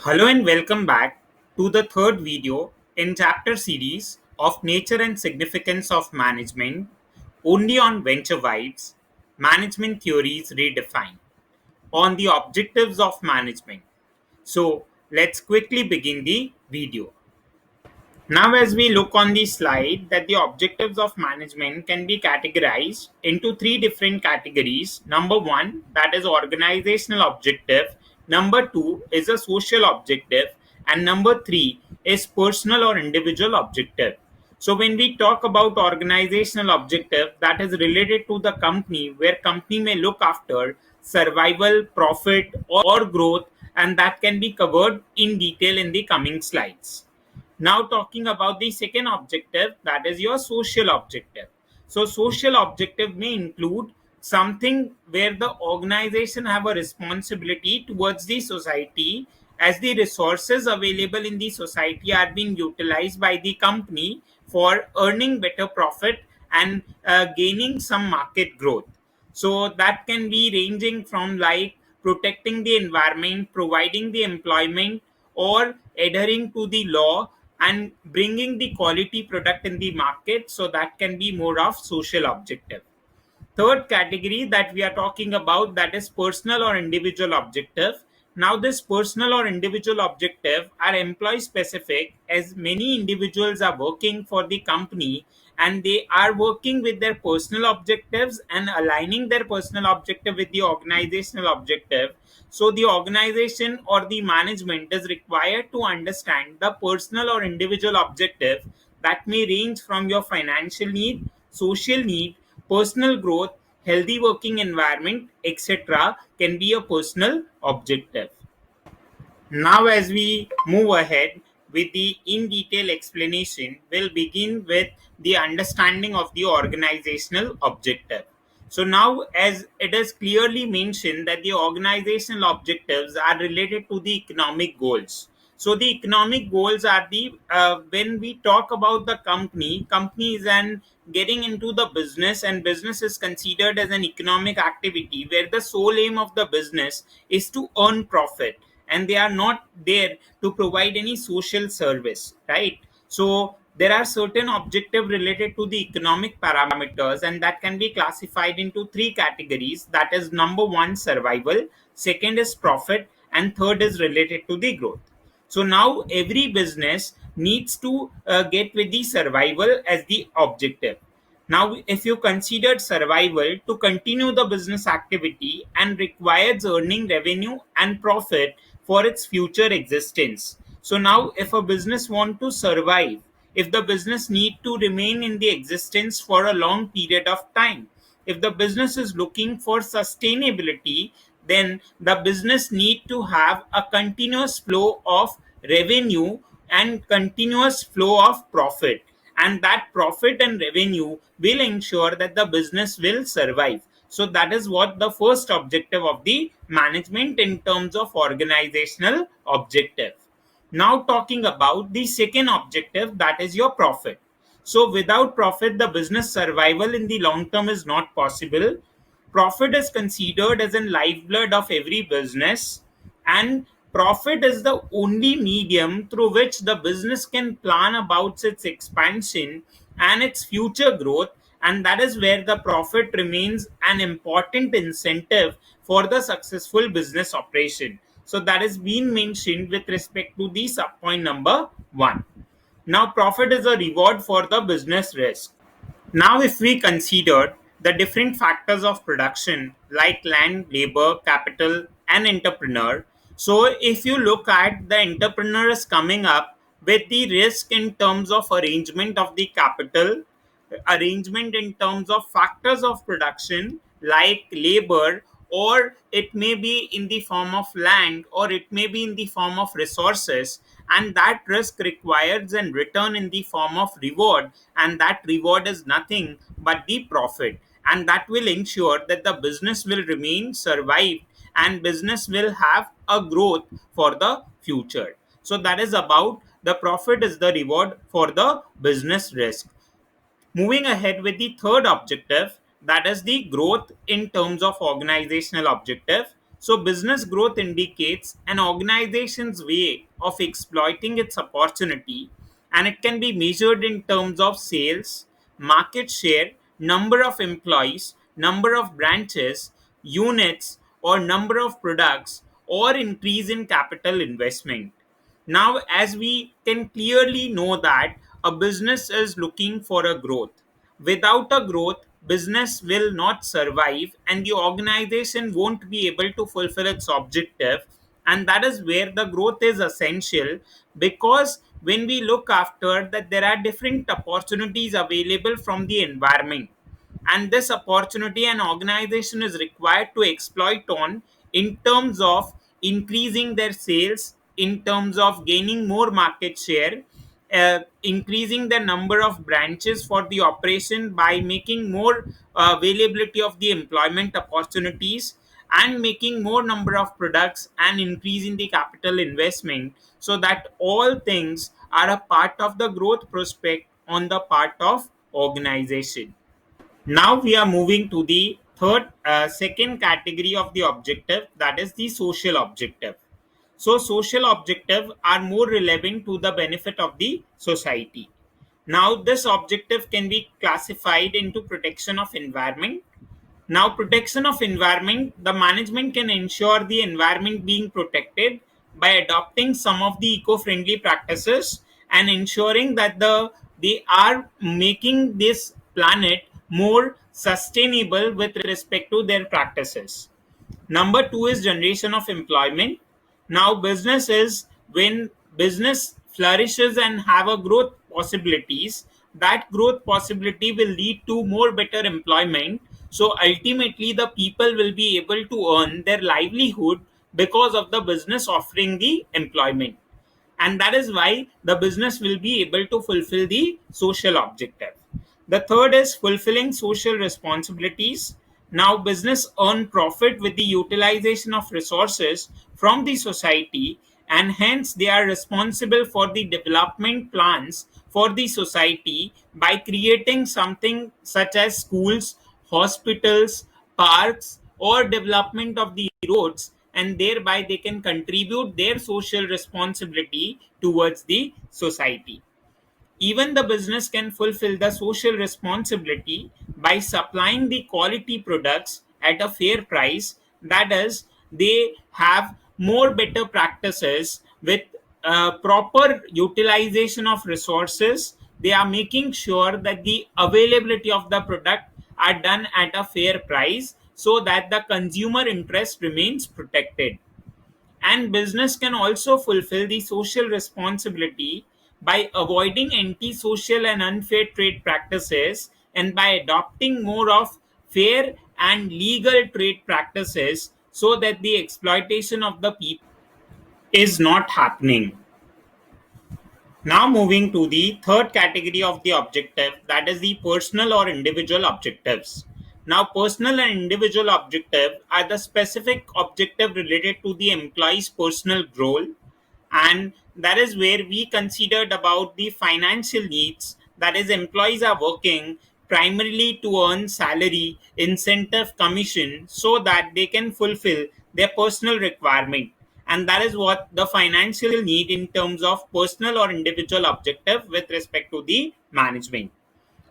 Hello and welcome back to the third video in chapter series of Nature and Significance of Management, only on Venture Vibes, Management Theories Redefined, on the objectives of management. So let's quickly begin the video. Now, as we look on the slide, that the objectives of management can be categorized into three different categories. Number one, that is organizational objective. Number two is a social objective. And number three is personal or individual objective. So when we talk about organizational objective, that is related to the company, where company may look after survival, profit, or growth, and that can be covered in detail in the coming slides. Now talking about the second objective, that is your social objective. So social objective may include something where the organization have a responsibility towards the society, as the resources available in the society are being utilized by the company for earning better profit and gaining some market growth. So that can be ranging from like protecting the environment, providing the employment, or adhering to the law and bringing the quality product in the market. So that can be more of social objective. Third category that we are talking about, that is personal or individual objective. Now this personal or individual objective are employee specific, as many individuals are working for the company and they are working with their personal objectives and aligning their personal objective with the organizational objective. So the organization or the management is required to understand the personal or individual objective that may range from your financial need, social need, personal growth, healthy working environment, etc. can be a personal objective. Now, as we move ahead with the in detail explanation, we'll begin with the understanding of the organizational objective. So, now as it is clearly mentioned that the organizational objectives are related to the economic goals. So, the economic goals are the when we talk about the company is an getting into the business, and business is considered as an economic activity where the sole aim of the business is to earn profit, and they are not there to provide any social service, right? So there are certain objective related to the economic parameters, and that can be classified into three categories. That is, number one, survival; second is profit; and third is related to the growth. So now every business needs to get with the survival as the objective. Now, if you considered survival to continue the business activity and requires earning revenue and profit for its future existence. So now if a business want to survive, if the business need to remain in the existence for a long period of time, if the business is looking for sustainability, then the business need to have a continuous flow of revenue and continuous flow of profit, and that profit and revenue will ensure that the business will survive. So that is what the first objective of the management in terms of organizational objective. Now talking about the second objective, that is your profit. So without profit, the business survival in the long term is not possible. Profit is considered as a lifeblood of every business, and profit is the only medium through which the business can plan about its expansion and its future growth, and that is where the profit remains an important incentive for the successful business operation. So that is being mentioned with respect to the subpoint number 1. Now profit is a reward for the business risk. Now, if we consider the different factors of production like land, labor, capital, and entrepreneur, so if you look at the entrepreneur is coming up with the risk in terms of arrangement of the capital, arrangement in terms of factors of production like labor, or it may be in the form of land, or it may be in the form of resources, and that risk requires a return in the form of reward, and that reward is nothing but the profit, and that will ensure that the business will remain survived and business will have a growth for the future. So that is about the profit is the reward for the business risk. Moving ahead with the third objective, that is the growth in terms of organizational objective. So, business growth indicates an organization's way of exploiting its opportunity, and it can be measured in terms of sales, market share, number of employees, number of branches, units, or number of products, or increase in capital investment. Now, as we can clearly know that a business is looking for a growth. Without a growth, business will not survive and the organization won't be able to fulfill its objective. And that is where the growth is essential, because when we look after that, there are different opportunities available from the environment, and this opportunity an organization is required to exploit on in terms of increasing their sales, in terms of gaining more market share, increasing the number of branches for the operation by making more availability of the employment opportunities, and making more number of products and increasing the capital investment, so that all things are a part of the growth prospect on the part of organization. Now we are moving to the second category of the objective, that is the social objective. So, social objective are more relevant to the benefit of the society. Now, this objective can be classified into protection of environment. Now, protection of environment, the management can ensure the environment being protected by adopting some of the eco-friendly practices and ensuring that they are making this planet more sustainable with respect to their practices. Number two is generation of employment. Now, business is when business flourishes and have a growth possibilities, that growth possibility will lead to more better employment. So ultimately, the people will be able to earn their livelihood because of the business offering the employment, and that is why the business will be able to fulfill the social objective. The third is fulfilling social responsibilities. Now, business earn profit with the utilization of resources from the society, and hence they are responsible for the development plans for the society by creating something such as schools, hospitals, parks, or development of the roads, and thereby they can contribute their social responsibility towards the society. Even the business can fulfill the social responsibility by supplying the quality products at a fair price. That is, they have more better practices with proper utilization of resources. They are making sure that the availability of the product are done at a fair price, so that the consumer interest remains protected. And business can also fulfill the social responsibility by avoiding anti-social and unfair trade practices, and by adopting more of fair and legal trade practices, so that the exploitation of the people is not happening. Now, moving to the third category of the objective, that is the personal or individual objectives. Now, personal and individual objective are the specific objective related to the employee's personal role, and that is where we considered about the financial needs. That is, employees are working primarily to earn salary, incentive, commission, so that they can fulfill their personal requirement, and that is what the financial need in terms of personal or individual objective with respect to the management.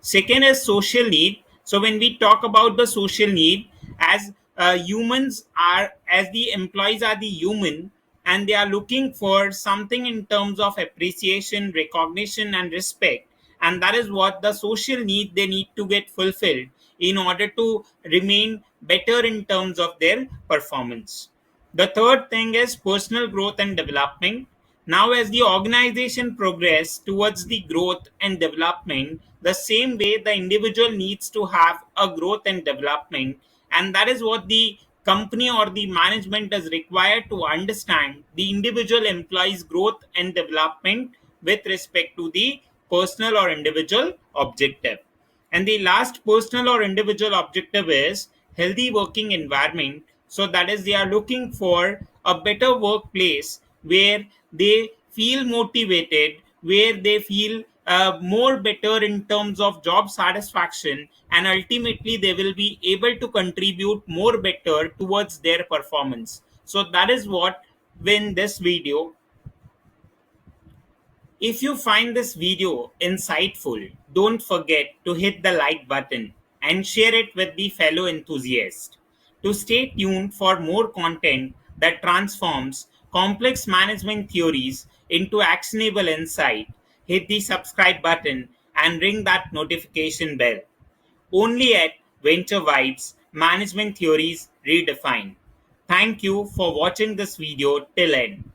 Second is social need. So when we talk about the social need, as humans are, as the employees are the human, and they are looking for something in terms of appreciation, recognition, and respect, and that is what the social need they need to get fulfilled in order to remain better in terms of their performance. The third thing is personal growth and development. Now, as the organization progress towards the growth and development, the same way the individual needs to have a growth and development, and that is what the company or the management is required to understand the individual employees' growth and development with respect to the personal or individual objective. And the last personal or individual objective is healthy working environment. So that is, they are looking for a better workplace where they feel motivated, where they feel more better in terms of job satisfaction, and ultimately they will be able to contribute more better towards their performance. So that is what when this video. If you find this video insightful, don't forget to hit the like button and share it with the fellow enthusiasts. To stay tuned for more content that transforms complex management theories into actionable insight, hit the subscribe button and ring that notification bell. Only at Venture Vibes Management Theories Redefined. Thank you for watching this video till end.